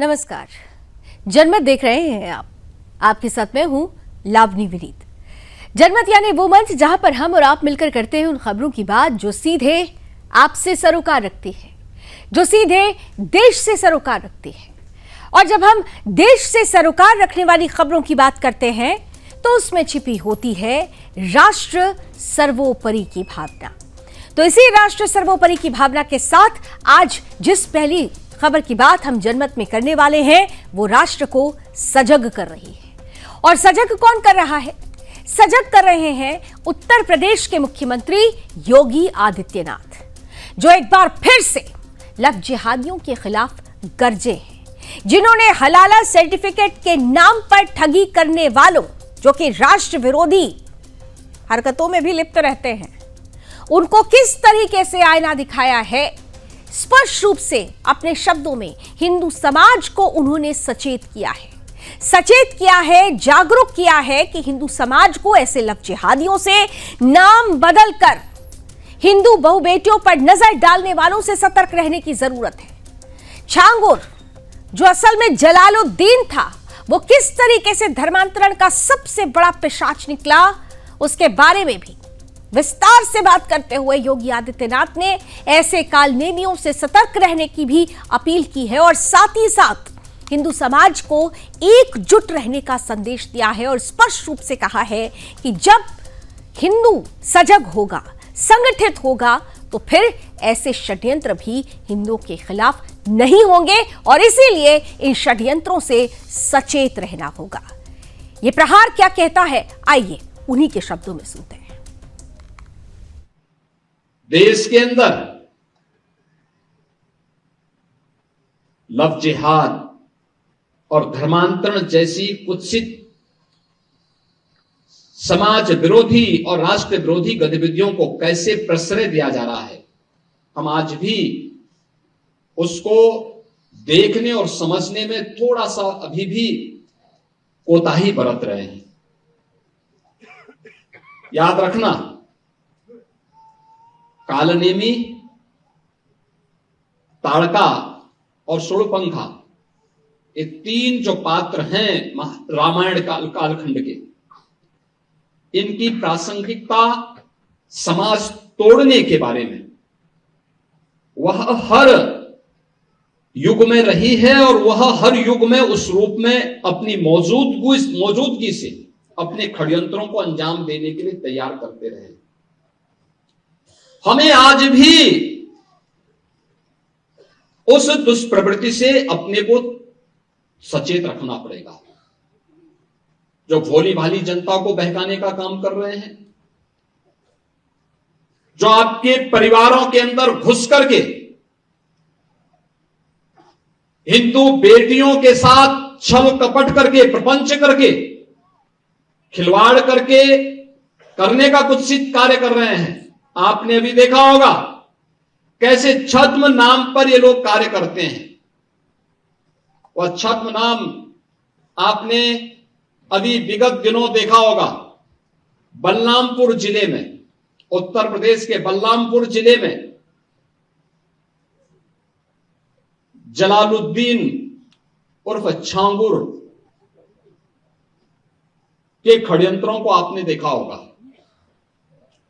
नमस्कार, जनमत देख रहे हैं आप। आपके साथ मैं हूं लावनी विनीत। जनमत यानी वो मंच जहां पर हम और आप मिलकर करते हैं उन खबरों की बात जो सीधे आपसे सरोकार रखती है, जो सीधे देश से सरोकार रखती है। और जब हम देश से सरोकार रखने वाली खबरों की बात करते हैं तो उसमें छिपी होती है राष्ट्र सर्वोपरि की भावना। तो इसी राष्ट्र सर्वोपरि की भावना के साथ आज जिस पहली खबर की बात हम जनमत में करने वाले हैं वो राष्ट्र को सजग कर रही है। और सजग कौन कर रहा है? सजग कर रहे हैं उत्तर प्रदेश के मुख्यमंत्री योगी आदित्यनाथ, जो एक बार फिर से लव जिहादियों के खिलाफ गरजे हैं, जिन्होंने हलाला सर्टिफिकेट के नाम पर ठगी करने वालों, जो कि राष्ट्र विरोधी हरकतों में भी लिप्त रहते हैं, उनको किस तरीके से आईना दिखाया है। स्पष्ट रूप से अपने शब्दों में हिंदू समाज को उन्होंने सचेत किया है, जागरूक किया है कि हिंदू समाज को ऐसे लव जिहादियों से नाम बदलकर हिंदू बहु बेटियों पर नजर डालने वालों से सतर्क रहने की जरूरत है। छांगुर, जो असल में जलालुद्दीन था, वो किस तरीके से धर्मांतरण का सबसे बड़ा पिशाच निकला, उसके बारे में भी विस्तार से बात करते हुए योगी आदित्यनाथ ने ऐसे कालनेमियों से सतर्क रहने की भी अपील की है और साथ ही साथ हिंदू समाज को एकजुट रहने का संदेश दिया है और स्पष्ट रूप से कहा है कि जब हिंदू सजग होगा, संगठित होगा, तो फिर ऐसे षड्यंत्र भी हिंदुओं के खिलाफ नहीं होंगे और इसीलिए इन षड्यंत्रों से सचेत रहना होगा। ये प्रहार क्या कहता है, आइए उन्हीं के शब्दों में सुनते हैं। देश के अंदर लव जिहाद और धर्मांतरण जैसी कुत्सित समाज विरोधी और राष्ट्र विरोधी गतिविधियों को कैसे प्रश्रय दिया जा रहा है, हम आज भी उसको देखने और समझने में थोड़ा सा अभी भी कोताही बरत रहे हैं। याद रखना, कालनेमी, ताड़का और सुड़पंखा, ये तीन जो पात्र हैं रामायण कालखंड के, इनकी प्रासंगिकता समाज तोड़ने के बारे में वह हर युग में रही है और वह हर युग में उस रूप में अपनी मौजूदगी से अपने षड्यंत्रों को अंजाम देने के लिए तैयार करते रहे। हमें आज भी उस दुष्प्रवृत्ति से अपने को सचेत रखना पड़ेगा, जो भोली भाली जनता को बहकाने का काम कर रहे हैं, जो आपके परिवारों के अंदर घुस करके हिंदू बेटियों के साथ छल कपट करके, प्रपंच करके, खिलवाड़ करके करने का कुत्सित कार्य कर रहे हैं। आपने अभी देखा होगा कैसे छद्म नाम पर ये लोग कार्य करते हैं। वह छद्म नाम आपने अभी विगत दिनों देखा होगा, बलरामपुर जिले में, उत्तर प्रदेश के बलरामपुर जिले में जलालुद्दीन उर्फ छांगुर के षड्यंत्रों को आपने देखा होगा।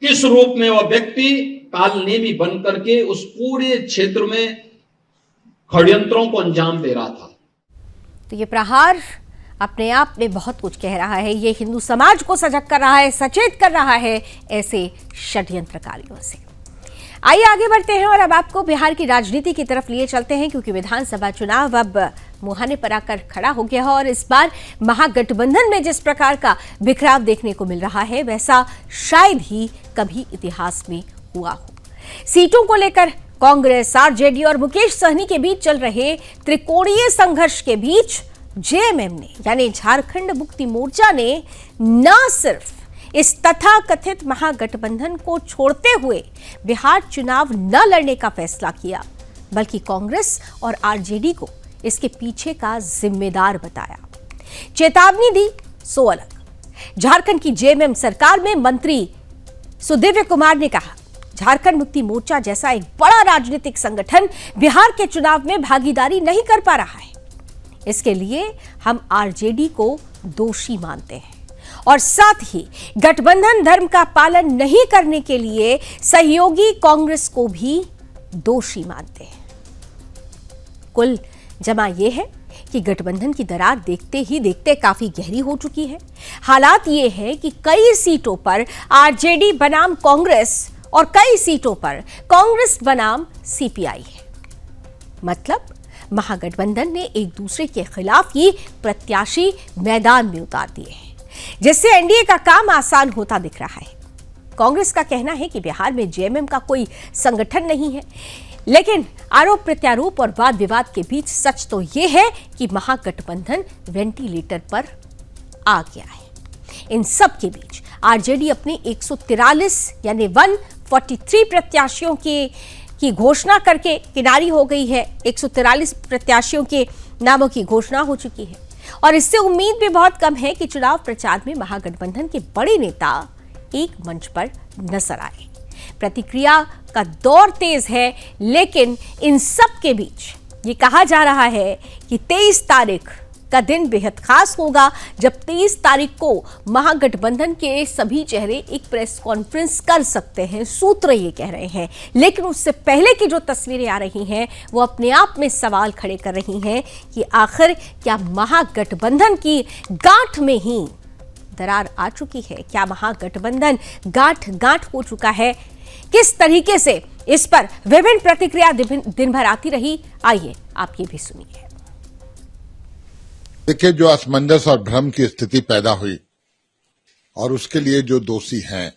किस रूप में वह व्यक्ति कालनेमी बनकर के उस पूरे क्षेत्र में षड्यंत्रों को अंजाम दे रहा था। तो ये प्रहार अपने आप में बहुत कुछ कह रहा है। ये हिंदू समाज को सजग कर रहा है, सचेत कर रहा है ऐसे षड्यंत्रकारियों से। आइए आगे बढ़ते हैं और अब आपको बिहार की राजनीति की तरफ लिए चलते हैं, क्योंकि विधानसभा चुनाव अब मुहाने पर आकर खड़ा हो गया है और इस बार महागठबंधन में जिस प्रकार का बिखराव देखने को मिल रहा है वैसा शायद ही कभी इतिहास में हुआ हो। सीटों को लेकर कांग्रेस, आरजेडी और मुकेश सहनी के बीच चल रहे त्रिकोणीय संघर्ष के बीच जेएमएम ने, यानी झारखंड मुक्ति मोर्चा ने, न सिर्फ इस तथाकथित महागठबंधन को छोड़ते हुए बिहार चुनाव न लड़ने का फैसला किया, बल्कि कांग्रेस और आरजेडी को इसके पीछे का जिम्मेदार बताया। चेतावनी दी सो अलग। झारखंड की जेएमएम सरकार में मंत्री सुदिव्य कुमार ने कहा, झारखंड मुक्ति मोर्चा जैसा एक बड़ा राजनीतिक संगठन बिहार के चुनाव में भागीदारी नहीं कर पा रहा है। इसके लिए हम आरजेडी को दोषी मानते हैं और साथ ही गठबंधन धर्म का पालन नहीं करने के लिए सहयोगी कांग्रेस को भी दोषी मानते हैं। कुल जमा यह है कि गठबंधन की दरार देखते ही देखते काफी गहरी हो चुकी है। हालात ये है कि कई सीटों पर आरजेडी बनाम कांग्रेस और कई सीटों पर कांग्रेस बनाम सीपीआई है। मतलब महागठबंधन ने एक दूसरे के खिलाफ ही प्रत्याशी मैदान में उतार दिए हैं, जिससे एनडीए का काम आसान होता दिख रहा है। कांग्रेस का कहना है कि बिहार में जेएमएम का कोई संगठन नहीं है, लेकिन आरोप प्रत्यारोप और वाद विवाद के बीच सच तो यह है कि महागठबंधन वेंटिलेटर पर आ गया है। इन सब के बीच आरजेडी अपने 143 यानी 143 प्रत्याशियों की घोषणा करके किनारी हो गई है। 143 प्रत्याशियों के नामों की घोषणा हो चुकी है और इससे उम्मीद भी बहुत कम है कि चुनाव प्रचार में महागठबंधन के बड़े नेता एक मंच पर नजर आए। प्रतिक्रिया का दौर तेज है, लेकिन इन सब के बीच ये कहा जा रहा है कि 23 तारीख का दिन बेहद खास होगा, जब 23 तारीख को महागठबंधन के सभी चेहरे एक प्रेस कॉन्फ्रेंस कर सकते हैं, सूत्र ये कह रहे हैं। लेकिन उससे पहले की जो तस्वीरें आ रही हैं वो अपने आप में सवाल खड़े कर रही हैं कि आखिर क्या महागठबंधन की गांठ में ही दरार आ चुकी है? क्या महागठबंधन गांठ हो चुका है? किस तरीके से इस पर विभिन्न प्रतिक्रिया दिन भर आती रही, आइए आप ये भी सुनिए। देखिए, जो असमंजस और भ्रम की स्थिति पैदा हुई और उसके लिए जो दोषी हैं,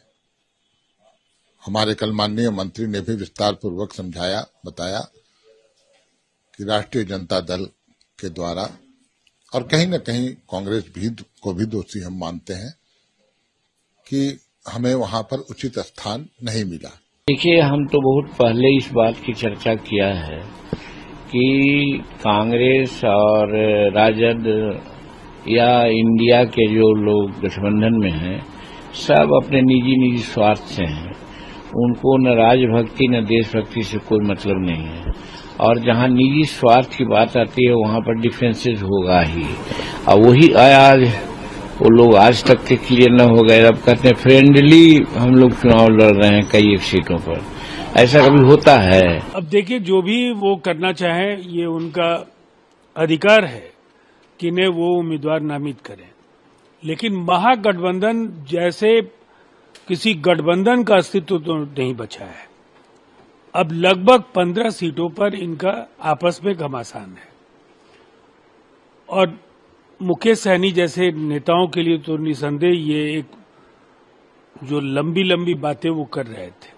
हमारे कल माननीय मंत्री ने भी विस्तार पूर्वक समझाया, बताया कि राष्ट्रीय जनता दल के द्वारा और कहीं न कहीं कांग्रेस भी को भी दोषी हम मानते हैं कि हमें वहां पर उचित स्थान नहीं मिला। देखिए, हम तो बहुत पहले इस बात की चर्चा किया है कि कांग्रेस और राजद या इंडिया के जो लोग गठबंधन में हैं, सब अपने निजी स्वार्थ से हैं। उनको न राजभक्ति न देशभक्ति से कोई मतलब नहीं है और जहां निजी स्वार्थ की बात आती है वहां पर डिफरेंसेस होगा ही। और वही आज वो लोग आज तक के क्लियर न हो गए, अब कहते हैं फ्रेंडली हम लोग चुनाव लड़ रहे हैं कई एक सीटों पर। ऐसा कभी होता है? अब देखिए, जो भी वो करना चाहे ये उनका अधिकार है कि इन्हें वो उम्मीदवार नामित करें, लेकिन महागठबंधन जैसे किसी गठबंधन का अस्तित्व तो नहीं बचा है। अब लगभग 15 सीटों पर इनका आपस में घमासान है और मुकेश सहनी जैसे नेताओं के लिए तो निसंदेह ये एक जो लंबी लंबी बातें वो कर रहे थे,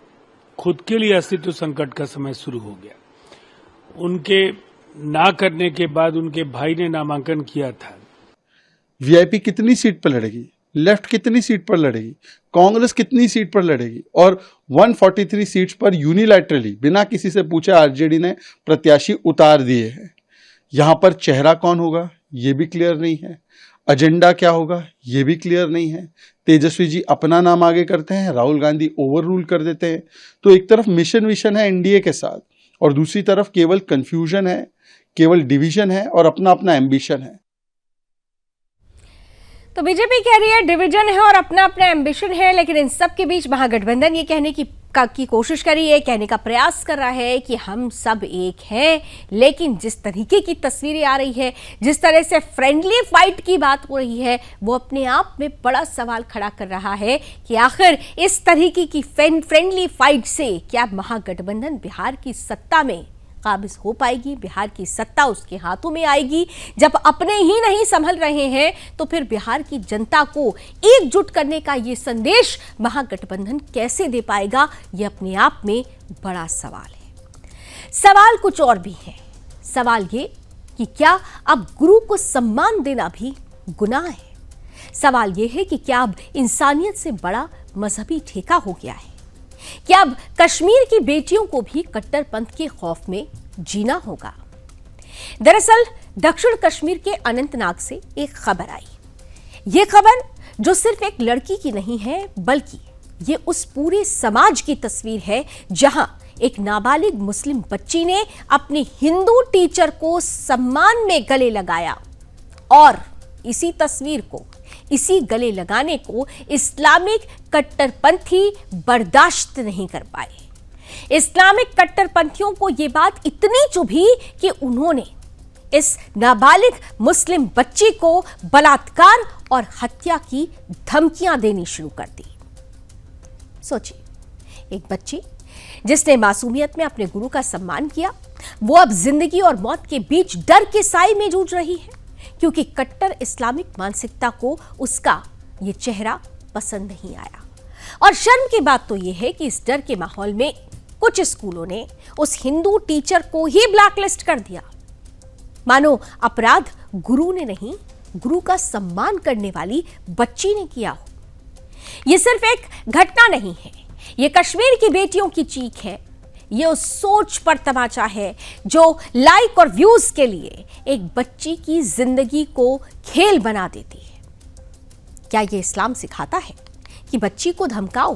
खुद के लिए अस्तित्व संकट का समय शुरू हो गया। उनके ना करने के बाद उनके भाई ने नामांकन किया था। वीआईपी कितनी सीट पर लड़ेगी, लेफ्ट कितनी सीट पर लड़ेगी, कांग्रेस कितनी सीट पर लड़ेगी और 143 सीट्स पर यूनिलैटरली बिना किसी से पूछे आरजेडी ने प्रत्याशी उतार दिए हैं। यहां पर चेहरा कौन होगा ये भी क्लियर नहीं है, एजेंडा क्या होगा ये भी क्लियर नहीं है। तेजस्वी जी अपना नाम आगे करते हैं, राहुल गांधी ओवर रूल कर देते हैं। तो एक तरफ मिशन विशन है एनडीए के साथ और दूसरी तरफ केवल कंफ्यूजन है, केवल डिवीजन है और अपना अपना एम्बिशन है। तो बीजेपी कह रही है डिवीजन है और अपना अपना एम्बिशन है, लेकिन इन सब के बीच महागठबंधन ये कहने की कोशिश कर रही है, कहने का प्रयास कर रहा है कि हम सब एक हैं। लेकिन जिस तरीके की तस्वीरें आ रही है, जिस तरह से फ्रेंडली फाइट की बात हो रही है, वो अपने आप में बड़ा सवाल खड़ा कर रहा है कि आखिर इस तरीके की फ्रेंडली फाइट से क्या महागठबंधन बिहार की सत्ता में काबिज हो पाएगी? बिहार की सत्ता उसके हाथों में आएगी? जब अपने ही नहीं संभल रहे हैं तो फिर बिहार की जनता को एकजुट करने का ये संदेश महागठबंधन कैसे दे पाएगा? ये अपने आप में बड़ा सवाल है। सवाल कुछ और भी है। सवाल ये कि क्या अब गुरु को सम्मान देना भी गुनाह है? सवाल ये है कि क्या अब इंसानियत से बड़ा मजहबी ठेका हो गया है? क्या अब कश्मीर की बेटियों को भी कट्टरपंथ के खौफ में जीना होगा? दरअसल दक्षिण कश्मीर के अनंतनाग से एक खबर आई। ये खबर जो सिर्फ एक लड़की की नहीं है, बल्कि ये उस पूरे समाज की तस्वीर है जहां एक नाबालिग मुस्लिम बच्ची ने अपनी हिंदू टीचर को सम्मान में गले लगाया और इसी तस्वीर को, इसी गले लगाने को इस्लामिक कट्टरपंथी बर्दाश्त नहीं कर पाए। इस्लामिक कट्टरपंथियों को यह बात इतनी चुभी कि उन्होंने इस नाबालिग मुस्लिम बच्ची को बलात्कार और हत्या की धमकियां देनी शुरू कर दी। सोचिए, एक बच्ची जिसने मासूमियत में अपने गुरु का सम्मान किया, वो अब जिंदगी और मौत के बीच डर के साए में जूझ रही है क्योंकि कट्टर इस्लामिक मानसिकता को उसका ये चेहरा पसंद नहीं आया। और शर्म की बात तो यह है कि इस डर के माहौल में कुछ स्कूलों ने उस हिंदू टीचर को ही ब्लैकलिस्ट कर दिया, मानो अपराध गुरु ने नहीं, गुरु का सम्मान करने वाली बच्ची ने किया हो। यह सिर्फ एक घटना नहीं है, यह कश्मीर की बेटियों की चीख है, यह उस सोच पर तमाचा है जो लाइक और व्यूज के लिए एक बच्ची की जिंदगी को खेल बना देती है। क्या यह इस्लाम सिखाता है कि बच्ची को धमकाओ?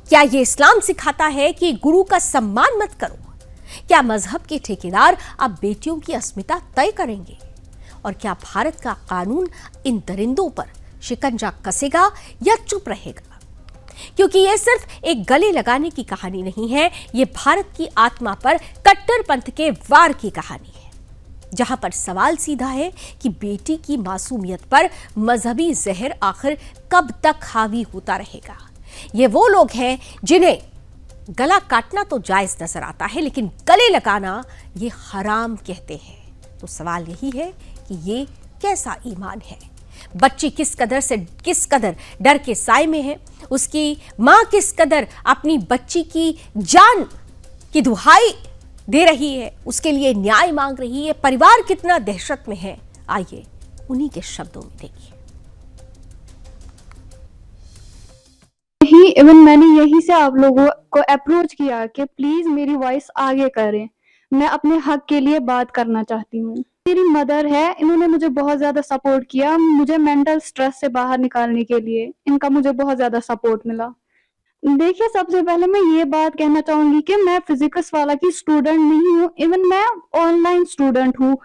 क्या यह इस्लाम सिखाता है कि गुरु का सम्मान मत करो? क्या मजहब के ठेकेदार अब बेटियों की अस्मिता तय करेंगे? और क्या भारत का कानून इन दरिंदों पर शिकंजा कसेगा या चुप रहेगा? क्योंकि यह सिर्फ एक गले लगाने की कहानी नहीं है, यह भारत की आत्मा पर कट्टरपंथ के वार की कहानी है, जहां पर सवाल सीधा है कि बेटी की मासूमियत पर मजहबी जहर आखिर कब तक हावी होता रहेगा। ये वो लोग हैं जिन्हें गला काटना तो जायज नजर आता है, लेकिन गले लगाना ये हराम कहते हैं। तो सवाल यही है कि ये कैसा ईमान है? बच्ची किस कदर डर के साए में है, उसकी मां किस कदर अपनी बच्ची की जान की दुहाई दे रही है, उसके लिए न्याय मांग रही है, परिवार कितना दहशत में है, आइए उन्हीं के शब्दों में देखिए। इवन मैंने यही से आप लोगों को अप्रोच किया कि प्लीज मेरी वॉइस आगे करें, मैं अपने हक के लिए बात करना चाहती हूँ। मेरी मदर है, इन्होंने मुझे बहुत ज्यादा सपोर्ट किया, मुझे मेंटल स्ट्रेस से बाहर निकालने के लिए इनका मुझे बहुत ज्यादा सपोर्ट मिला। देखिए, सबसे पहले मैं ये बात कहना चाहूंगी कि मैं फिजिक्स वाला की स्टूडेंट नहीं हूँ, इवन मैं ऑनलाइन स्टूडेंट हूँ।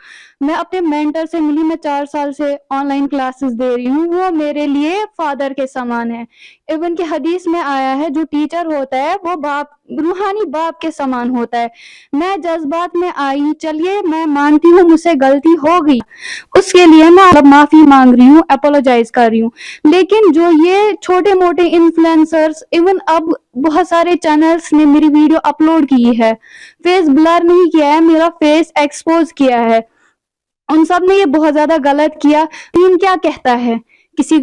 मैं अपने मेंटर से मिली, मैं 4 साल से ऑनलाइन क्लासेस दे रही हूँ, वो मेरे लिए फादर के समान है। इवन के हदीस में आया है, जो टीचर होता है वो बाप, रूहानी बाप के समान होता है। मैं जज्बात में आई, चलिए मैं मानती हूँ मुझसे गलती हो गई, उसके लिए मैं अब माफी मांग रही हूँ, अपोलोजाइज कर रही हूँ। लेकिन जो ये छोटे मोटे इन्फ्लुएंसर्स, इवन अब बहुत सारे चैनल्स ने मेरी वीडियो अपलोड की है, फेस ब्लर नहीं किया है, मेरा फेस एक्सपोज किया है, उन सब ने ये बहुत ज्यादा गलत किया। दीन क्या कहता है, किसी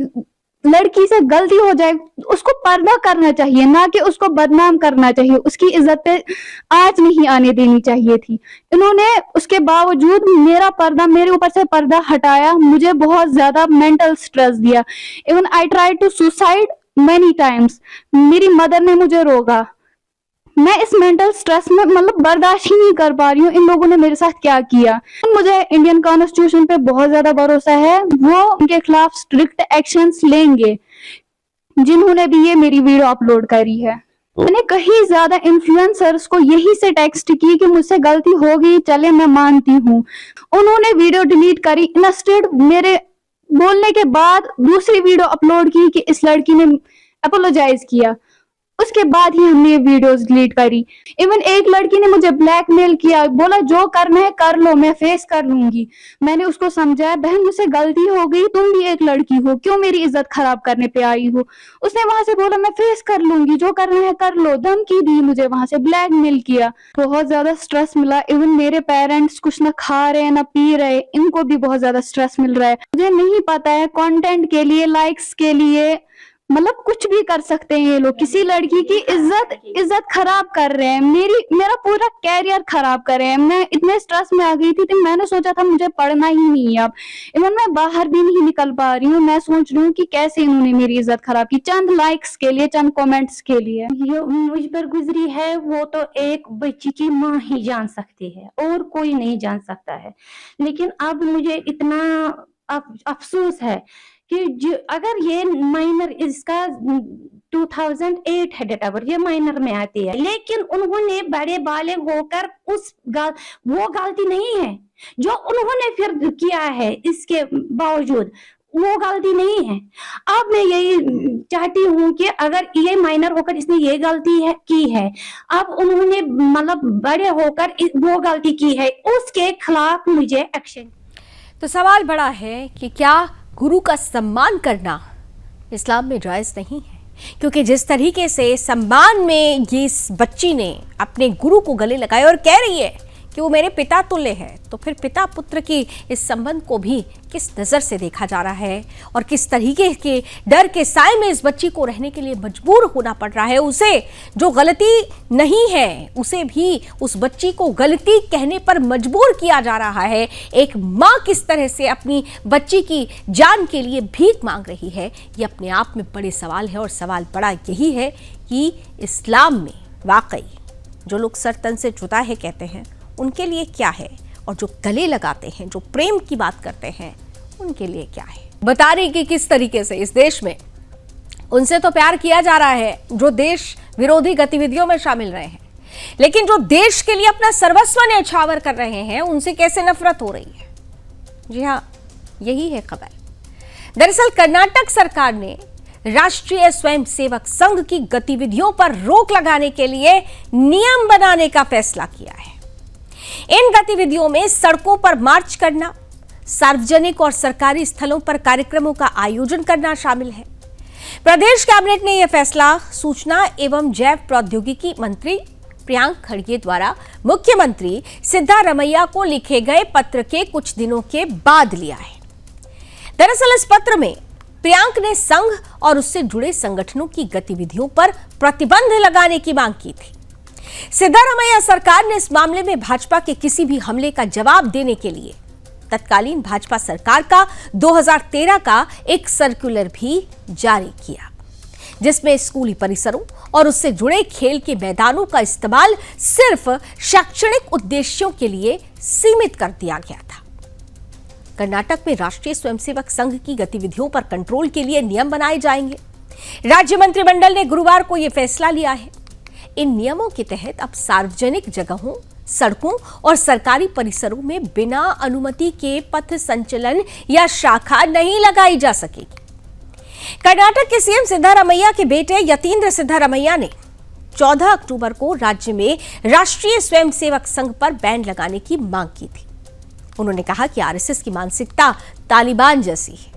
लड़की से गलती हो जाए उसको पर्दा करना चाहिए, ना कि उसको बदनाम करना चाहिए, उसकी इज्जत पे आंच नहीं आने देनी चाहिए थी। इन्होंने उसके बावजूद मेरे ऊपर से पर्दा हटाया, मुझे बहुत ज्यादा मेंटल स्ट्रेस दिया। Even I try to suicide many times. मेरी मदर ने मुझे रोका। मैं इस मेंटल स्ट्रेस में मतलब बर्दाश्त ही नहीं कर पा रही हूँ, इन लोगों ने मेरे साथ क्या किया। मुझे इंडियन कॉन्स्टिट्यूशन पे बहुत ज्यादा भरोसा है, वो उनके खिलाफ स्ट्रिक्ट एक्शंस लेंगे जिन्होंने भी ये मेरी वीडियो अपलोड करी है। मैंने कहीं ज्यादा इन्फ्लुएंसर्स को यही से टेक्स्ट की कि मुझसे गलती हो गई, चले मैं मानती हूँ। उन्होंने वीडियो डिलीट करी, इंस्टेड मेरे बोलने के बाद दूसरी वीडियो अपलोड की कि इस लड़की ने अपोलोजाइज किया, उसके बाद ही हमने ये वीडियोस डिलीट करी। इवन एक लड़की ने मुझे ब्लैकमेल किया, बोला जो करना है कर लो, मैं फेस कर लूंगी। मैंने उसको समझाया, बहन मुझसे गलती हो गई, तुम भी एक लड़की हो, क्यों मेरी इज्जत खराब करने पे आई हो। उसने वहां से बोला मैं फेस कर लूंगी, जो करना है कर लो, धमकी दी मुझे, वहां से ब्लैकमेल किया। बहुत ज्यादा स्ट्रेस मिला। इवन मेरे पेरेंट्स कुछ ना खा रहे ना पी रहे, इनको भी बहुत ज्यादा स्ट्रेस मिल रहा है। मुझे नहीं पता है, कंटेंट के लिए, लाइक्स के लिए, मतलब कुछ भी कर सकते हैं ये लोग, किसी लड़की की इज्जत खराब कर रहे हैं, मेरा पूरा कैरियर खराब कर रहे हैं। मैं इतने स्ट्रेस में आ गई थी तो मैंने सोचा था मुझे पढ़ना ही नहीं है अब। इवन मैं बाहर भी नहीं निकल पा रही हूँ। मैं सोच रही हूँ कि कैसे इन्होंने मेरी इज्जत खराब की, चंद लाइक्स के लिए, चंद कमेंट्स के लिए। जो मुझ पर गुजरी है वो तो एक बच्ची की माँ ही जान सकती है, और कोई नहीं जान सकता है। लेकिन अब मुझे इतना अफसोस है कि अगर ये माइनर, इसका 2008 है डेट ऑफ बर्थ, ये माइनर में आती है, लेकिन उन्होंने बड़े बालिग होकर वो गलती नहीं है जो उन्होंने फिर किया है, इसके बावजूद वो गलती नहीं है। अब मैं यही चाहती हूँ कि अगर ये माइनर होकर इसने ये गलती की है, अब उन्होंने मतलब बड़े होकर वो गलती की है, उसके खिलाफ मुझे एक्शन। तो सवाल बड़ा है कि क्या गुरु का सम्मान करना इस्लाम में जायज़ नहीं है? क्योंकि जिस तरीके से सम्मान में ये इस बच्ची ने अपने गुरु को गले लगाया और कह रही है कि वो मेरे पिता तुल्य है, तो फिर पिता पुत्र की इस संबंध को भी किस नज़र से देखा जा रहा है और किस तरीके के डर के साए में इस बच्ची को रहने के लिए मजबूर होना पड़ रहा है। उसे जो गलती नहीं है उसे भी उस बच्ची को गलती कहने पर मजबूर किया जा रहा है। एक माँ किस तरह से अपनी बच्ची की जान के लिए भीख मांग रही है, ये अपने आप में बड़े सवाल है। और सवाल बड़ा यही है कि इस्लाम में वाकई जो लोग सर तन से जुदा है कहते हैं उनके लिए क्या है, और जो गले लगाते हैं, जो प्रेम की बात करते हैं, उनके लिए क्या है। बता रही कि किस तरीके से इस देश में उनसे तो प्यार किया जा रहा है जो देश विरोधी गतिविधियों में शामिल रहे हैं, लेकिन जो देश के लिए अपना सर्वस्व न्यौछावर कर रहे हैं उनसे कैसे नफरत हो रही है। जी हाँ, यही है खबर। दरअसल कर्नाटक सरकार ने राष्ट्रीय स्वयंसेवक संघ की गतिविधियों पर रोक लगाने के लिए नियम बनाने का फैसला किया है। इन गतिविधियों में सड़कों पर मार्च करना, सार्वजनिक और सरकारी स्थलों पर कार्यक्रमों का आयोजन करना शामिल है। प्रदेश कैबिनेट ने यह फैसला सूचना एवं जैव प्रौद्योगिकी मंत्री प्रियांक खड़गे द्वारा मुख्यमंत्री सिद्धारमैया को लिखे गए पत्र के कुछ दिनों के बाद लिया है। दरअसल इस पत्र में प्रियांक ने संघ और उससे जुड़े संगठनों की गतिविधियों पर प्रतिबंध लगाने की मांग की थी। सिद्धारमैया सरकार ने इस मामले में भाजपा के किसी भी हमले का जवाब देने के लिए तत्कालीन भाजपा सरकार का 2013 का एक सर्कुलर भी जारी किया, जिसमें स्कूली परिसरों और उससे जुड़े खेल के मैदानों का इस्तेमाल सिर्फ शैक्षणिक उद्देश्यों के लिए सीमित कर दिया गया था। कर्नाटक में राष्ट्रीय स्वयंसेवक संघ की गतिविधियों पर कंट्रोल के लिए नियम बनाए जाएंगे। राज्य मंत्रिमंडल ने गुरुवार को यह फैसला लिया है। इन नियमों के तहत अब सार्वजनिक जगहों, सड़कों और सरकारी परिसरों में बिना अनुमति के पथ संचलन या शाखा नहीं लगाई जा सकेगी। कर्नाटक के सीएम सिद्धारमैया के बेटे यतीन्द्र सिद्धारमैया ने 14 अक्टूबर को राज्य में राष्ट्रीय स्वयंसेवक संघ पर बैन लगाने की मांग की थी। उन्होंने कहा कि आरएसएस की मानसिकता तालिबान जैसी है।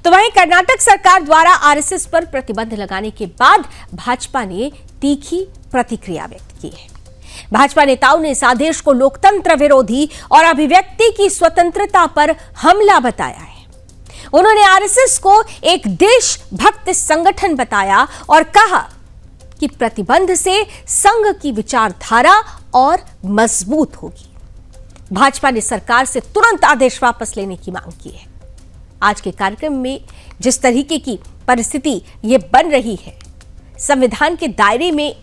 तो वहीं कर्नाटक सरकार द्वारा आरएसएस पर प्रतिबंध लगाने के बाद भाजपा ने तीखी प्रतिक्रिया व्यक्त की है। भाजपा नेताओं ने इस आदेश को लोकतंत्र विरोधी और अभिव्यक्ति की स्वतंत्रता पर हमला बताया है। उन्होंने आरएसएस को एक देशभक्त संगठन बताया और कहा कि प्रतिबंध से संघ की विचारधारा और मजबूत होगी। भाजपा ने सरकार से तुरंत आदेश वापस लेने की मांग की है। आज के कार्यक्रम में जिस तरीके की परिस्थिति ये बन रही है, संविधान के दायरे में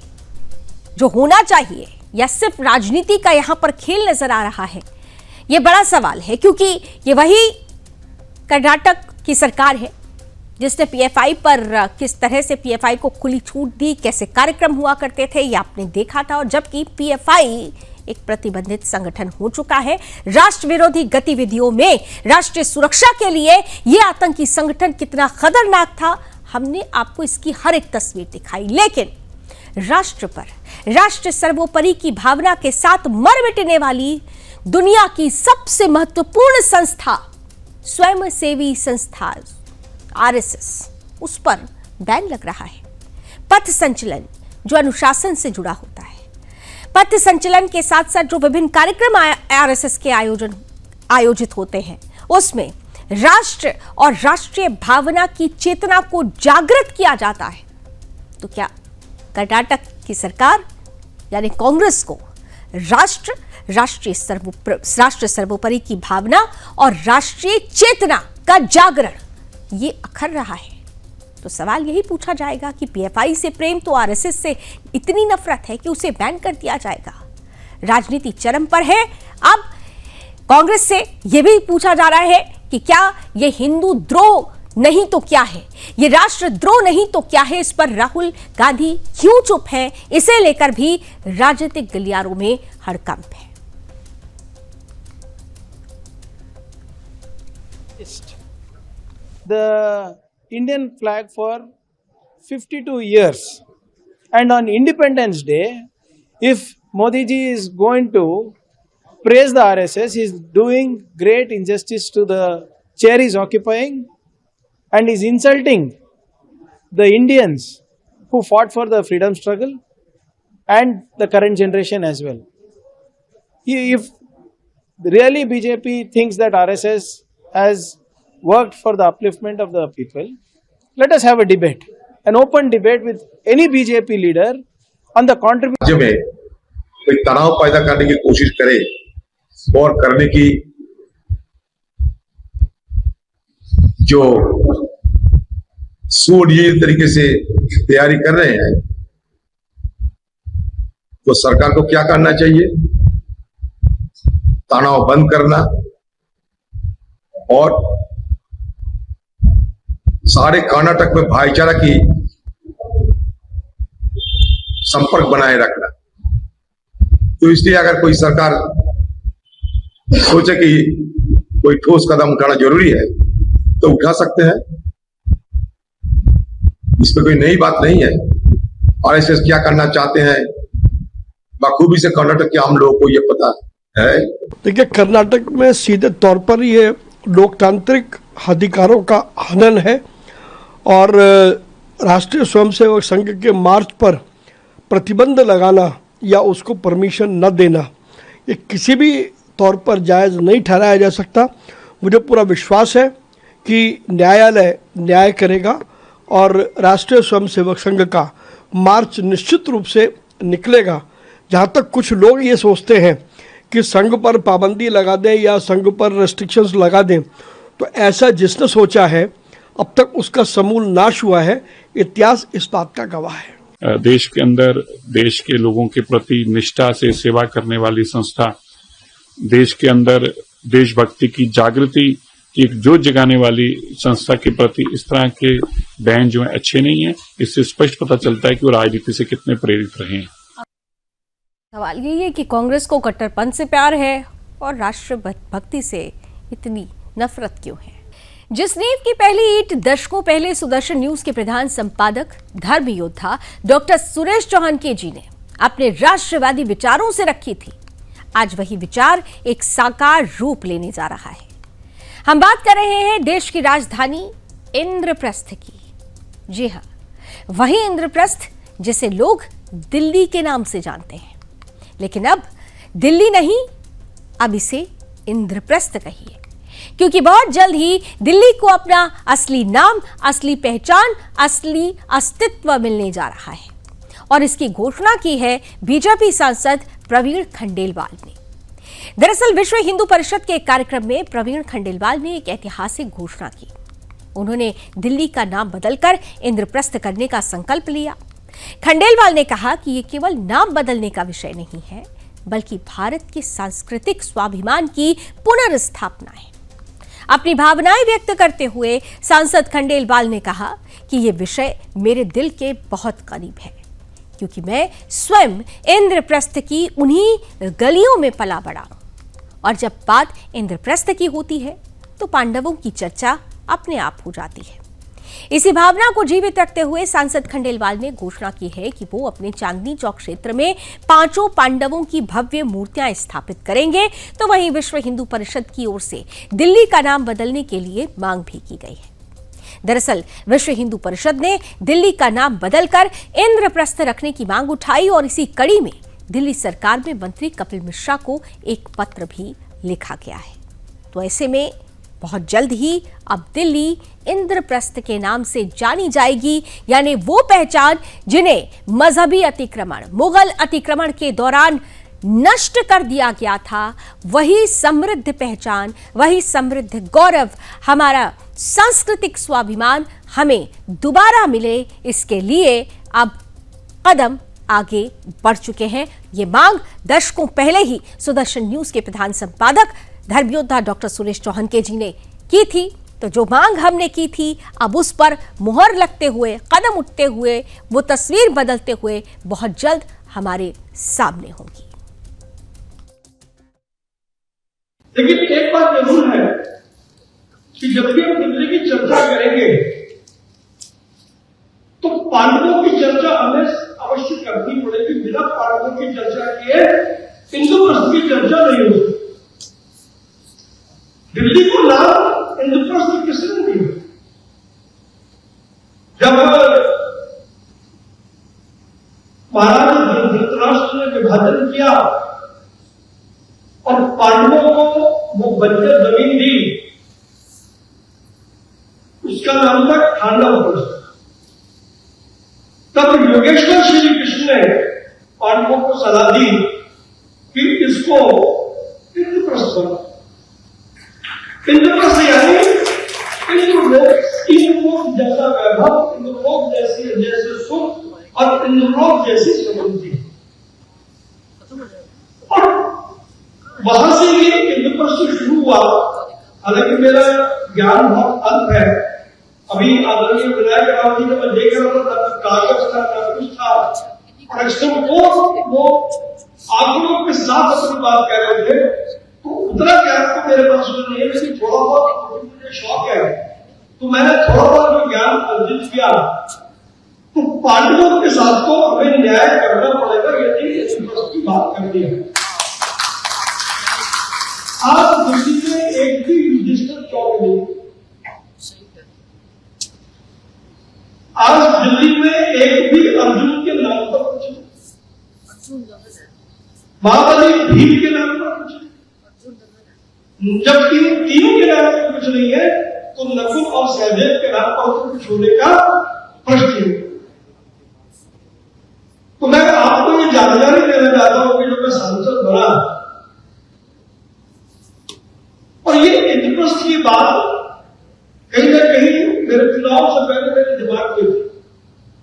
जो होना चाहिए या सिर्फ राजनीति का यहां पर खेल नजर आ रहा है, यह बड़ा सवाल है, क्योंकि ये वही कर्नाटक की सरकार है जिसने पीएफआई पर किस तरह से पीएफआई को खुली छूट दी, कैसे कार्यक्रम हुआ करते थे, ये आपने देखा था। और जबकि पीएफआई एक प्रतिबंधित संगठन हो चुका है, राष्ट्र विरोधी गतिविधियों में राष्ट्रीय सुरक्षा के लिए यह आतंकी संगठन कितना खतरनाक था, हमने आपको इसकी हर एक तस्वीर दिखाई। लेकिन राष्ट्र पर, राष्ट्र सर्वोपरि की भावना के साथ मर मिटने वाली दुनिया की सबसे महत्वपूर्ण संस्था, स्वयंसेवी संस्था आरएसएस, उस पर बैन लग रहा है। पथ संचलन जो अनुशासन से जुड़ा होता है, पथ संचलन के साथ साथ जो विभिन्न कार्यक्रम आरएसएस के आयोजित होते हैं, उसमें राष्ट्र और राष्ट्रीय भावना की चेतना को जागृत किया जाता है। तो क्या कर्नाटक की सरकार यानी कांग्रेस को राष्ट्र सर्वोपरि की भावना और राष्ट्रीय चेतना का जागरण ये अखर रहा है? तो सवाल यही पूछा जाएगा कि पीएफआई से प्रेम तो आरएसएस से इतनी नफरत है कि उसे बैन कर दिया जाएगा। राजनीति चरम पर है। अब कांग्रेस से यह भी पूछा जा रहा है कि क्या यह हिंदू द्रोह नहीं तो क्या है, ये राष्ट्रद्रोह नहीं तो क्या है, इस पर राहुल गांधी क्यों चुप हैं, इसे लेकर भी राजनीतिक गलियारों में हड़कंप है। The Indian flag for 52 years, and on Independence Day, if Modi ji is going to praise the RSS, he is doing great injustice to the chair he is occupying, and is insulting the Indians who fought for the freedom struggle and the current generation as well. If really BJP thinks that RSS has worked for the upliftment of the people, let us have a debate, an open debate with any BJP leader on the contribution. राज्य में कोई तनाव पैदा करने की कोशिश करे और करने की जो सुनियोजित तरीके से तैयारी कर रहे हैं, तो सरकार को क्या करना चाहिए? तनाव बंद करना और सारे कर्नाटक में भाईचारा की संपर्क बनाए रखना। तो इसलिए अगर कोई सरकार सोचे कि कोई ठोस कदम उठाना जरूरी है तो उठा सकते हैं, इसमें कोई नई बात नहीं है। आरएसएस क्या करना चाहते हैं बखूबी से कर्नाटक के आम लोगों को ये पता है। देखिए, कर्नाटक में सीधे तौर पर ये लोकतांत्रिक अधिकारों का हनन है और राष्ट्रीय स्वयंसेवक संघ के मार्च पर प्रतिबंध लगाना या उसको परमिशन न देना, ये किसी भी तौर पर जायज़ नहीं ठहराया जा सकता। मुझे पूरा विश्वास है कि न्यायालय न्याय करेगा और राष्ट्रीय स्वयंसेवक संघ का मार्च निश्चित रूप से निकलेगा। जहाँ तक कुछ लोग ये सोचते हैं कि संघ पर पाबंदी लगा दें या संघ पर रेस्ट्रिक्शंस लगा दें, तो ऐसा जिसने सोचा है अब तक उसका समूल नाश हुआ है। इतिहास इस बात का गवाह है। देश के अंदर देश के लोगों के प्रति निष्ठा से सेवा करने वाली संस्था, देश के अंदर देशभक्ति की जागृति की एक जोत जगाने वाली संस्था के प्रति इस तरह के बयान जो है अच्छे नहीं है। इससे स्पष्ट पता चलता है कि वो राजनीति से कितने प्रेरित रहे हैं। सवाल यही है कि कांग्रेस को कट्टरपंथ से प्यार है और राष्ट्रभक्ति से इतनी नफरत क्यों है। जिस नींव की पहली ईंट दशकों पहले सुदर्शन न्यूज के प्रधान संपादक धर्म योद्धा डॉक्टर सुरेश चौहान के जी ने अपने राष्ट्रवादी विचारों से रखी थी, आज वही विचार एक साकार रूप लेने जा रहा है। हम बात कर रहे हैं देश की राजधानी इंद्रप्रस्थ की। जी हाँ, वही इंद्रप्रस्थ जिसे लोग दिल्ली के नाम से जानते हैं, लेकिन अब दिल्ली नहीं, अब इसे इंद्रप्रस्थ कहिए, क्योंकि बहुत जल्द ही दिल्ली को अपना असली नाम, असली पहचान, असली अस्तित्व मिलने जा रहा है। और इसकी घोषणा की है बीजेपी सांसद प्रवीण खंडेलवाल ने। दरअसल विश्व हिंदू परिषद के एक कार्यक्रम में प्रवीण खंडेलवाल ने एक ऐतिहासिक घोषणा की। उन्होंने दिल्ली का नाम बदलकर इंद्रप्रस्थ करने का संकल्प लिया। खंडेलवाल ने कहा कि ये केवल नाम बदलने का विषय नहीं है, बल्कि भारत के सांस्कृतिक स्वाभिमान की पुनर्स्थापना है। अपनी भावनाएं व्यक्त करते हुए सांसद खंडेलवाल ने कहा कि ये विषय मेरे दिल के बहुत करीब है, क्योंकि मैं स्वयं इंद्रप्रस्थ की उन्हीं गलियों में पला बड़ा। और जब बात इंद्रप्रस्थ की होती है तो पांडवों की चर्चा अपने आप हो जाती है। इसी भावना को जीवित रखते हुए सांसद खंडेलवाल ने घोषणा की है कि वो अपने चांदनी चौक क्षेत्र में 5 पांडवों की भव्य मूर्तियां स्थापित करेंगे। तो वहीं विश्व हिंदू परिषद की ओर से दिल्ली का नाम बदलने के लिए मांग भी की गई है। दरअसल विश्व हिंदू परिषद ने दिल्ली का नाम बदलकर इंद्रप्रस्थ रखने की मांग उठाई और इसी कड़ी में दिल्ली सरकार में मंत्री कपिल मिश्रा को एक पत्र भी लिखा गया है। तो ऐसे में बहुत जल्द ही अब दिल्ली इंद्रप्रस्थ के नाम से जानी जाएगी, यानी वो पहचान जिन्हें मजहबी अतिक्रमण, मुगल अतिक्रमण के दौरान नष्ट कर दिया गया था, वही समृद्ध पहचान, वही समृद्ध गौरव, हमारा सांस्कृतिक स्वाभिमान हमें दोबारा मिले। इसके लिए अब कदम आगे बढ़ चुके हैं। ये मांग दशकों पहले ही सुदर्शन न्यूज के प्रधान संपादक धर्मयोद्धा डॉक्टर सुरेश चौहान के जी ने की थी। तो जो मांग हमने की थी अब उस पर मुहर लगते हुए, कदम उठते हुए, वो तस्वीर बदलते हुए बहुत जल्द हमारे सामने होगी। लेकिन एक बात जरूर है कि जब भी हम दिल्ली की चर्चा करेंगे तो पांडवों की चर्चा हमें अवश्य करनी पड़ेगी। बिना पांडवों की चर्चा किए इंद्रप्रस्थ की चर्चा नहीं होगी। दिल्ली को नाम इंद्रप्रस्थ किसने दिया? जब महाराजा धृतराष्ट्र ने विभाजन किया और पांडवों को वो बंजर जमीन दी, उसका नाम था खांडवप्रस्थ। तब योगेश्वर श्री कृष्ण ने पांडवों को सलाह दी कि इसको इंद्रप्रस्थ बना। इंद्रप्रस्थ यानी इंद्रलोक जैसा वैभव, इंद्रलोक जैसे सुख और इंद्रलोक जैसी समृद्धि। और वहां से ये इंद्रप्रस्थ शुरू हुआ। हालांकि मेरा ज्ञान बहुत अल्प है। अभी आदरणीय विनायक राव जी ने मैं देख रहा था, कागज था, कुछ था, और एक्सट्रीम वो आंकड़ों के साथ अपनी बात कह रहे थे। तो उतना ज्ञान तो मेरे पास नहीं है, लेकिन थोड़ा बहुत मुझे शौक है, तो मैंने थोड़ा बहुत जो ज्ञान अर्जित किया। तो पांडवों के साथ तो हमें न्याय करना पड़ेगा यदि इंद्रप्रस्थ की बात करनी है। आज दिल्ली में एक भी युधिष्ठिर चौक नहीं, आज दिल्ली में एक भी अर्जुन के नाम पर कुछ नहीं, महाबली भीम के नाम पर कुछ नहीं। जब तीनों के नाम पर कुछ नहीं है तो नकुल और सहदेव के नाम पर तो कुछ होने का प्रश्न है। तो मैं आपको ये जानकारी देना चाहता हूं कि जब मैं सांसद बना और ये इंद्रप्रस्थ की बात कहीं ना कहीं मेरे चुनाव से पहले मेरे दिमाग में थी।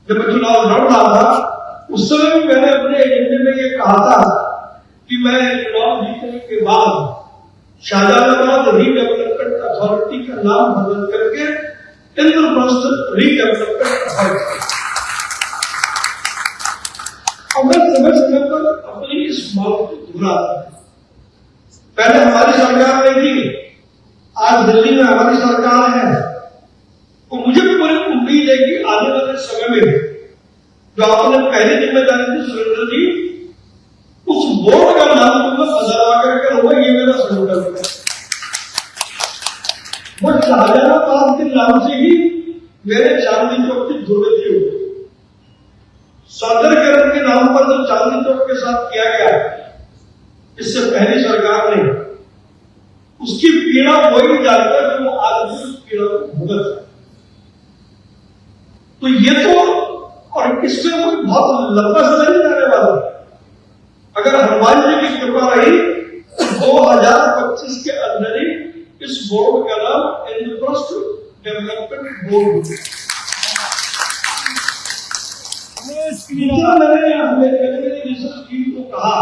जब मैं चुनाव लड़ रहा था उस समय भी मैंने अपने एजेंडे में ये कहा था कि मैं चुनाव जीतने के बाद शाहजहानाबाद रीडेवलपमेंट अथॉरिटी का नाम बदल करके इंद्रप्रस्थ रीडेवलपमेंट अथॉरिटी। और मैं समय समय पर अपनी इस मांग को दोहराता हूं। पहले हमारी सरकार में थी, आज दिल्ली में हमारी सरकार है, तो मुझे भी बड़ी उम्मीद है कि आने वाले समय में जो आपने पहली जिम्मेदारी थी सुरेंद्र जी, उस बोर्ड का नाम तो मैं बदलवा करके होगा, ये मेरा संकल्प है। वो शाहजहानाबाद के नाम से ही मेरे चांदनी चौक की दुर्गति होगी। सदरकरण के नाम पर जो चांदनी चौक के साथ किया गया इससे पहली सरकार ने, उसकी पीड़ा वही जानता है जो आज भी उस पीड़ा को भुगत है। तो ये तो, और इसमें कोई बहुत लंबा समय नहीं जाने वाला। अगर हनुमान जी की कृपा रही तो 2025 के अंदर ही इस बोर्ड का नाम इंद्रप्रस्थ डेवलपमेंट बोर्ड होगा। मैंने रिसर्च टीम को कहा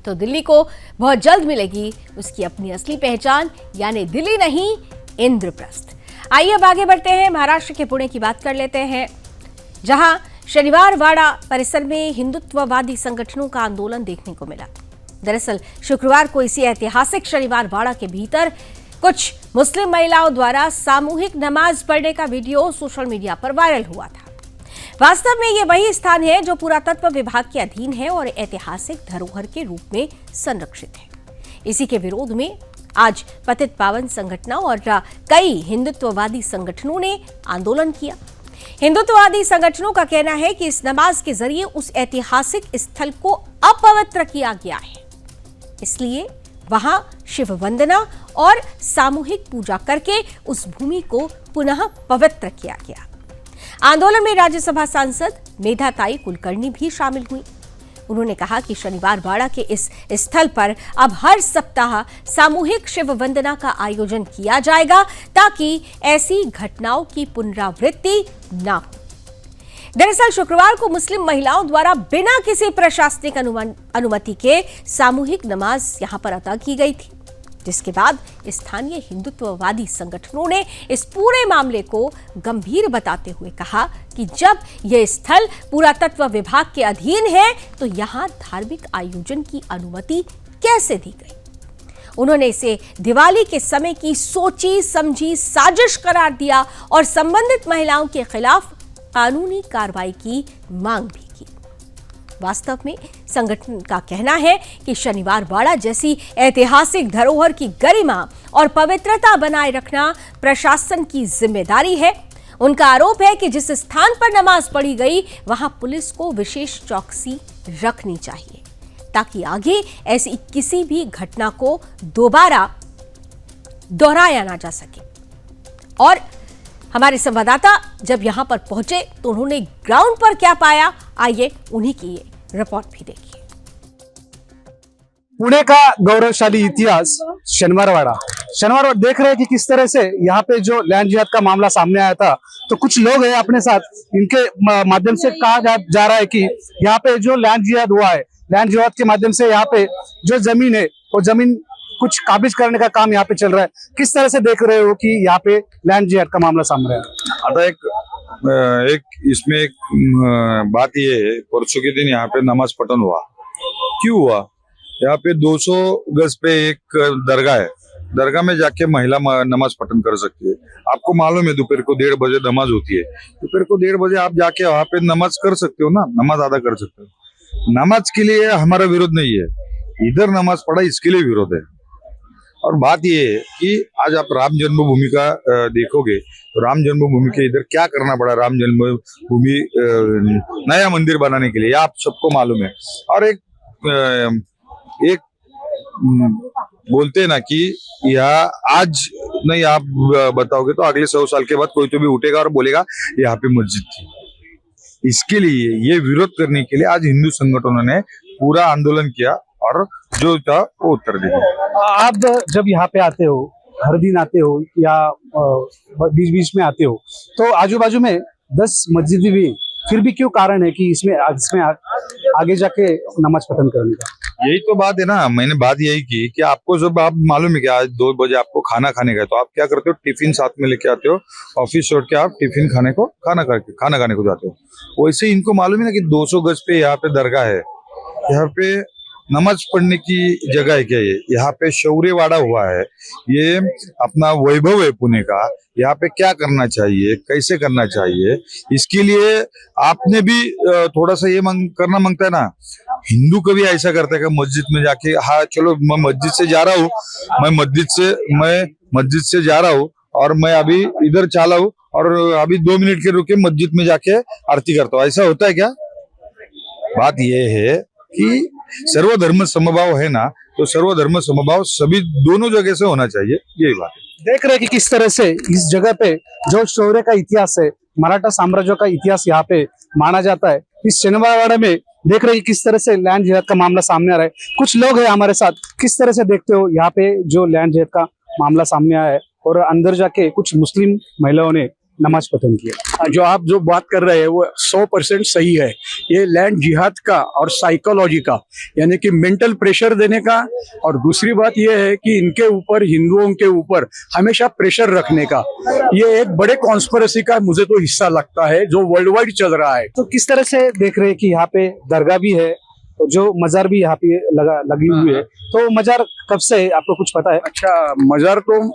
तो दिल्ली को बहुत जल्द मिलेगी उसकी अपनी असली पहचान, यानी दिल्ली नहीं इंद्रप्रस्थ। आइए अब आगे बढ़ते हैं, महाराष्ट्र के पुणे की बात कर लेते हैं, जहां शनिवार वाड़ा परिसर में हिंदुत्ववादी संगठनों का आंदोलन देखने को मिला। दरअसल शुक्रवार को इसी ऐतिहासिक शनिवार वाड़ा के भीतर कुछ मुस्लिम महिलाओं द्वारा सामूहिक नमाज पढ़ने का वीडियो सोशल मीडिया पर वायरल हुआ था। वास्तव में ये वही स्थान है जो पुरातत्व विभाग के अधीन है और ऐतिहासिक धरोहर के रूप में संरक्षित है। इसी के विरोध में आज पतित पावन संगठनों और कई हिंदुत्ववादी संगठनों ने आंदोलन किया। हिंदुत्ववादी संगठनों का कहना है कि इस नमाज के जरिए उस ऐतिहासिक स्थल को अपवित्र किया गया है, इसलिए वहां शिव वंदना और सामूहिक पूजा करके उस भूमि को पुनः पवित्र किया गया। आंदोलन में राज्यसभा सांसद मेधाताई कुलकर्णी भी शामिल हुई। उन्होंने कहा कि शनिवार वाड़ा के इस स्थल पर अब हर सप्ताह सामूहिक शिव वंदना का आयोजन किया जाएगा ताकि ऐसी घटनाओं की पुनरावृत्ति ना हो। दरअसल शुक्रवार को मुस्लिम महिलाओं द्वारा बिना किसी प्रशासनिक अनुमति के सामूहिक नमाज यहां पर अदा की गई थी। जिसके बाद स्थानीय हिंदुत्ववादी संगठनों ने इस पूरे मामले को गंभीर बताते हुए कहा कि जब यह स्थल पुरातत्व विभाग के अधीन है तो यहां धार्मिक आयोजन की अनुमति कैसे दी गई। उन्होंने इसे दिवाली के समय की सोची समझी साजिश करार दिया और संबंधित महिलाओं के खिलाफ कानूनी कार्रवाई की मांग भी की। वास्तव में संगठन का कहना है कि शनिवार वाड़ा जैसी ऐतिहासिक धरोहर की गरिमा और पवित्रता बनाए रखना प्रशासन की जिम्मेदारी है। उनका आरोप है कि जिस स्थान पर नमाज पढ़ी गई वहां पुलिस को विशेष चौकसी रखनी चाहिए ताकि आगे ऐसी किसी भी घटना को दोबारा दोहराया ना जा सके। और हमारे संवाददाता जब यहां पर पहुंचे तो उन्होंने ग्राउंड पर क्या पाया, आइए उन्हीं की ये रिपोर्ट भी देखिए। पुणे का गौरवशाली इतिहास शनिवारवाड़ा देख रहे हैं कि किस तरह से यहाँ पे जो लैंड जिहाद का मामला सामने आया था, तो कुछ लोग हैं अपने साथ, इनके माध्यम से कहा जा रहा है कि यहाँ पे जो लैंड जिहाद हुआ है, लैंड जिहाद के माध्यम से यहाँ पे जो जमीन है वो जमीन कुछ काबिज करने का काम यहाँ पे चल रहा है। किस तरह से देख रहे हो कि यहाँ पे लैंड जिहाद का मामला सामने आया? आता एक इसमें एक बात ये है, परसों के दिन यहाँ पे नमाज पठन हुआ। क्यों हुआ? यहाँ पे 200 गज पे एक दरगाह है, दरगाह में जाके महिला नमाज पठन कर सकती है। आपको मालूम है दोपहर को 1:30 बजे नमाज होती है, दोपहर को 1:30 बजे आप जाके वहाँ पे नमाज कर सकते हो ना, नमाज अदा कर सकते हो। नमाज के लिए हमारा विरोध नहीं है, इधर नमाज पढ़ा इसके लिए विरोध है। और बात ये है कि आज आप राम जन्मभूमि का देखोगे तो राम जन्मभूमि के इधर क्या करना पड़ा, राम जन्मभूमि नया मंदिर बनाने के लिए, आप सबको मालूम है। और एक बोलते हैं ना कि यहाँ आज नहीं आप बताओगे तो अगले 100 साल के बाद कोई तो भी उठेगा और बोलेगा यहाँ पे मस्जिद थी। इसके लिए ये विरोध करने के लिए आज हिंदू संगठनों ने पूरा आंदोलन किया और जो था वो उत्तर दिया। आप जब यहाँ पे आते हो, हर दिन आते हो या बीच बीच में आते हो, तो आजू बाजू में 10 मस्जिद भी, फिर भी क्यों कारण है कि इसमें आगे जाके नमाज पठन करने का? यही तो बात है ना, मैंने बात यही की कि आपको जब आप मालूम है कि आज 2 बजे आपको खाना खाने का है, तो आप क्या करते हो, टिफिन साथ में लेके आते हो, ऑफिस छोड़ के आप टिफिन खाने को जाते हो। वैसे इनको मालूम है ना कि 200 गज पे यहाँ पे दरगाह है, यहाँ पे नमाज पढ़ने की जगह है क्या? ये यहाँ पे शौर्यवाड़ा हुआ है, ये अपना वैभव है पुणे का। यहाँ पे क्या करना चाहिए, कैसे करना चाहिए, इसके लिए आपने भी थोड़ा सा ये करना मांगता है ना। हिंदू कभी ऐसा करता है कि मस्जिद में जाके, हाँ चलो मैं मस्जिद से जा रहा हूँ, मैं मस्जिद से जा रहा हूँ और मैं अभी इधर चला हूँ और अभी 2 मिनट के रुके मस्जिद में जाके आरती करता हूँ, ऐसा होता है क्या? बात ये है कि सर्वधर्म समभाव है ना, तो सर्वधर्म समभाव सभी दोनों जगह से होना चाहिए, यही बात है। देख रहे हैं कि किस तरह से इस जगह पे जो शौर्य का इतिहास है, मराठा साम्राज्य का इतिहास यहाँ पे माना जाता है। इस शनिवारवाड़ा में देख रहे हैं किस तरह से लैंड जिहाद का मामला सामने आ रहा है। कुछ लोग हैं हमारे साथ, किस तरह से देखते हो यहाँ पे जो लैंड जिहाद का मामला सामने आया है और अंदर जाके कुछ मुस्लिम महिलाओं ने नमाज पठन किया? जो आप जो बात कर रहे हैं वो 100% सही है। ये लैंड जिहाद का और साइकोलॉजी का, यानी कि मेंटल प्रेशर देने का, और दूसरी बात ये है कि इनके ऊपर, हिंदुओं के ऊपर हमेशा प्रेशर रखने का, ये एक बड़े कॉन्स्पिरेसी का मुझे तो हिस्सा लगता है जो वर्ल्ड वाइड चल रहा है। तो किस तरह से देख रहे हैं कि यहाँ पे दरगाह भी है, जो मजार भी यहाँ पे लगी हुई है, तो मजार कब से है, आपको कुछ पता है? अच्छा, मजार तो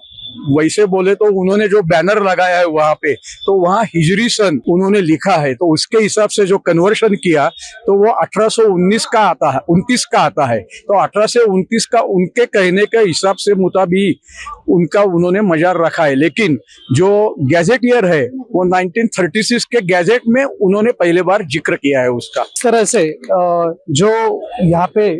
वैसे बोले तो उन्होंने जो बैनर लगाया है वहां पे, तो वहाँ हिजरी सन उन्होंने लिखा है, तो उसके हिसाब से जो कन्वर्शन किया तो वो 1819 का आता है, 29 का आता है। तो 18 से 29 का उनके कहने के हिसाब से मुताबिक उनका उन्होंने मजार रखा है। लेकिन जो गैजेट ईयर है वो 1936 के गैजेट में उन्होंने पहले बार जिक्र किया है उसका। इस तरह से जो यहाँ पे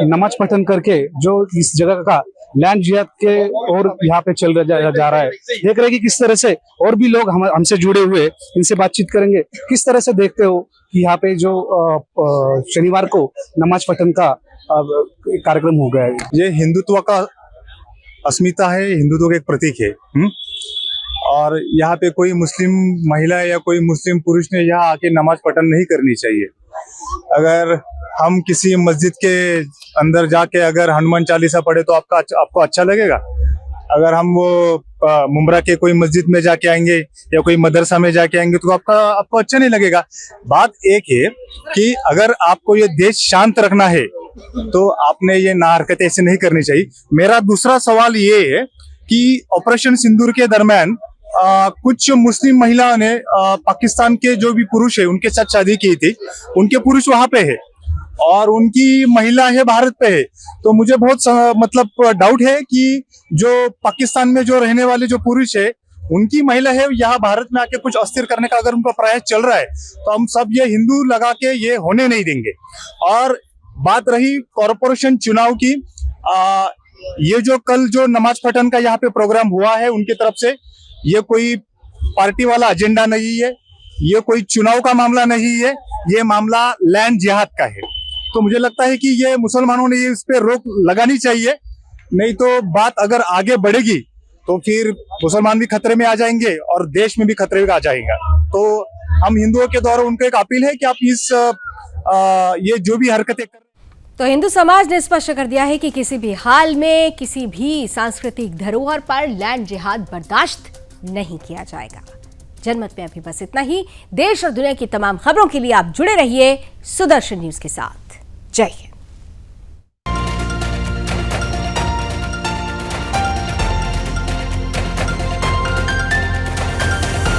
नमाज पठन करके जो इस जगह का लैंड जिहाद के और यहाँ पे चल जा रहा है, देख रहे हैं कि किस तरह से और भी लोग हमसे जुड़े हुए, इनसे बातचीत करेंगे। किस तरह से देखते हो कि यहाँ पे जो शनिवार को नमाज पठन का कार्यक्रम हो गया है? ये हिंदुत्व का अस्मिता है, हिंदुत्व का एक प्रतीक है। और यहाँ पे कोई मुस्लिम महिला या कोई मुस्लिम पुरुष ने यहाँ आके नमाज पठन नहीं करनी चाहिए। अगर हम किसी मस्जिद के अंदर जाके अगर हनुमान चालीसा पढ़े तो आपको अच्छा लगेगा? अगर हम वो मुमरा के कोई मस्जिद में जाके आएंगे या कोई मदरसा में जाके आएंगे तो आपको अच्छा नहीं लगेगा। बात एक है कि अगर आपको ये देश शांत रखना है तो आपने ये ना हरकतें ऐसे नहीं करनी चाहिए। मेरा दूसरा सवाल ये है कि ऑपरेशन सिंदूर के दरमियान कुछ मुस्लिम महिलाओं ने पाकिस्तान के जो भी पुरुष है उनके साथ शादी की थी, उनके पुरुष वहां पे है और उनकी महिला है भारत पे है। तो मुझे बहुत मतलब डाउट है कि जो पाकिस्तान में जो रहने वाले जो पुरुष है उनकी महिला है यहाँ भारत में आके कुछ अस्थिर करने का अगर उनका प्रयास चल रहा है तो हम सब ये हिंदू लगा के ये होने नहीं देंगे। और बात रही कॉरपोरेशन चुनाव की, ये जो कल जो नमाज पठन का यहाँ पे प्रोग्राम हुआ है उनकी तरफ से, ये कोई पार्टी वाला एजेंडा नहीं है, ये कोई चुनाव का मामला नहीं है, ये मामला लैंड जिहाद का है। तो मुझे लगता है कि ये मुसलमानों ने इस पे रोक लगानी चाहिए, नहीं तो बात अगर आगे बढ़ेगी तो फिर मुसलमान भी खतरे में आ जाएंगे और देश में भी खतरे में आ जाएगा। तो हम हिंदुओं के द्वारा उनको एक अपील है कि आप इस ये जो भी हरकतें कर। तो हिंदू समाज ने स्पष्ट कर दिया है कि किसी भी हाल में किसी भी सांस्कृतिक धरोहर पर लैंड जिहाद बर्दाश्त नहीं किया जाएगा। जनमत में अभी बस इतना ही। देश और दुनिया की तमाम खबरों के लिए आप जुड़े रहिए सुदर्शन न्यूज के साथ। जय हिंद।